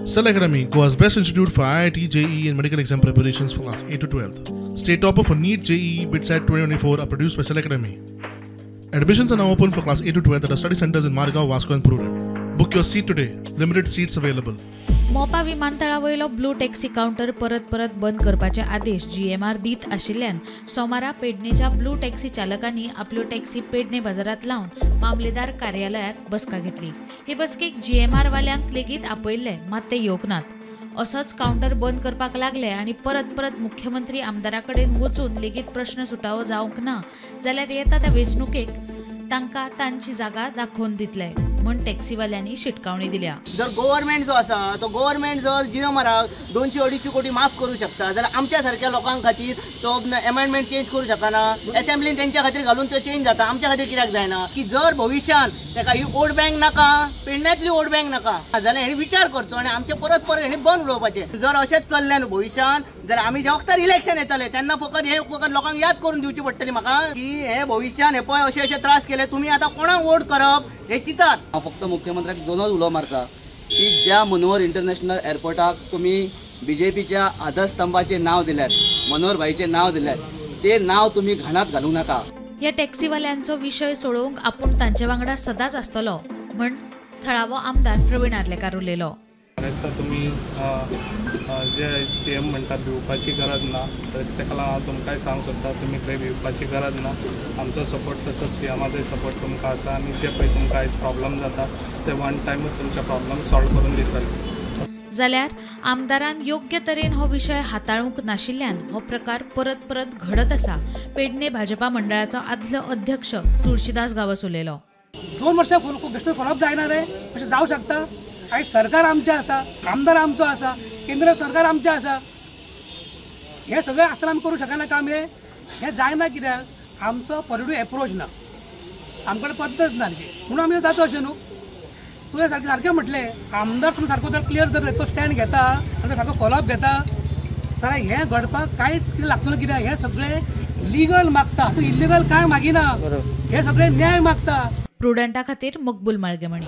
Cell Academy, Goa's best institute for IIT, JEE and medical exam preparations for class 8 to 12th. State topper for NEET, JEE, BITSAT 2024 are produced by Cell Academy. Admissions are now open for class 8 to 12th at our study centers in Margao, Vasco and Purun. Book your seat today. Limited seats available. मोपा विमानतळावयलो blue taxi counter परत बंद करपाचे आदेश GMR दीत आशिल्ल्यान सोमारा पेडणेच्या blue taxi चालकांनी आपल्यो टॅक्सी पेडणे बाजारात लावन मामलेदार कार्यालयात बसका घेतली। हे बसकेक GMR वाल्यांक लेगीत आपयल्ले, मात ते येवंक नात। असोच काउंटर बंद करपाक लागले आणि परत मुख्यमंत्री आमदाराकडेन वचून लेगीत प्रश्न सुटावो जावंक ना जाल्यार येता त्या वेंचणुकेक तांकां तांची जागा दाखोवन दितले म्हण टॅक्सीवाल्यांनी शिटकावणी दिल्या। जर गव्हर्नमेंट जो आसा तो गव्हर्नमेंट जर GMRाक 200-250 कोटी माफ करू शकता जाल्यार आमच्या सारख्या लोकां खातीर तो अमेंडमेंट चेंज करू शकना। असेंब्लीन तेंच्या खातीर घालून तो चेंज जाता, आमच्या खातीर कित्याक जायना? की जर भविष्यान ताका ही वोट बँक नाका, पेडण्यांतली वोट बँक नाका जाल्यार हेणी विचार करचो आणि आमचे परत हेणी बंद उडोवपाचे। जर अशेंच चल्लें न्हू भविष्यान जाल्यार आमी ज्या वखदार इलेक्शन येतले तेन्ना फकत लोकांक याद करून दिवची पडटली म्हाका की हे भविष्यान हे पळय अशे त्रास केले, तुमी आतां कोणाक वोट करप हे चिंतात। हांव फक्त मुख्यमंत्र्याक दोनच उलो मारता की ज्या मनोहर इंटरनॅशनल एअरपोर्टाक तुम्ही BJPच्या आधारस्तंभाचे नाव दिल्यात, मनोहर भाईचे नाव दिल्यात, ते नाव तुम्ही घाणात घालू नका। या टॅक्सीवाल्यांचो विषय सोडवूंक आपूण तांचे वांगडा सदांच आसतलो म्हण थळावो आमदार प्रवीण आर्लेकार उलयलो। तुम्ही जे CM म्हणतात भिवपाची गरज ना, तर ताका लागून हांव तुमकांय सांग सोदता तुम्ही खंय भिवपाची गरज ना। आमचो सपोर्ट तसोच CMाचोय सपोर्ट तुमकां आसा आनी जे पळय तुमकां आयज प्रॉब्लम जाता ते वन टायमूच तुमचे प्रॉब्लम सॉल्व करून दितले। जाल्यार आमदारान योग्य तरेन हो विषय हाताळूंक नाशिल्ल्यान हो प्रकार परत घडत आसा, पेडणे भाजपा मंडळाचो आदलो अध्यक्ष तुळशीदास गावस उलयलो। 2 वर्सां बेश्टो फॉलोअप जायना रे, अशें जावं शकता? आयज सरकार आमचें आसा, आमदार आमचो आसा, केंद्र सरकार आमचें आसा, हे सगळें आसतना आमी करूं शकना काम? हे जायना कित्याक? आमचो पॉलिटिकल एप्रोच ना, आमचे कडेन पद्दत ना म्हणून आमी जाता अशें न्हू। तुवें सारकें म्हटलें, आमदार तुमी सारको जर क्लियर जर तेचो स्टँड घेता आनी सारको फॉलोअप घेता जाल्यार हें घडपाक कांयच लागतलें। कित्याक हें सगळें लिगल मागता, तूं इल्लिगल कांय मागिना, हें सगळें न्याय मागता। प्रुडंटा खातीर मकबूल माळगेमणी।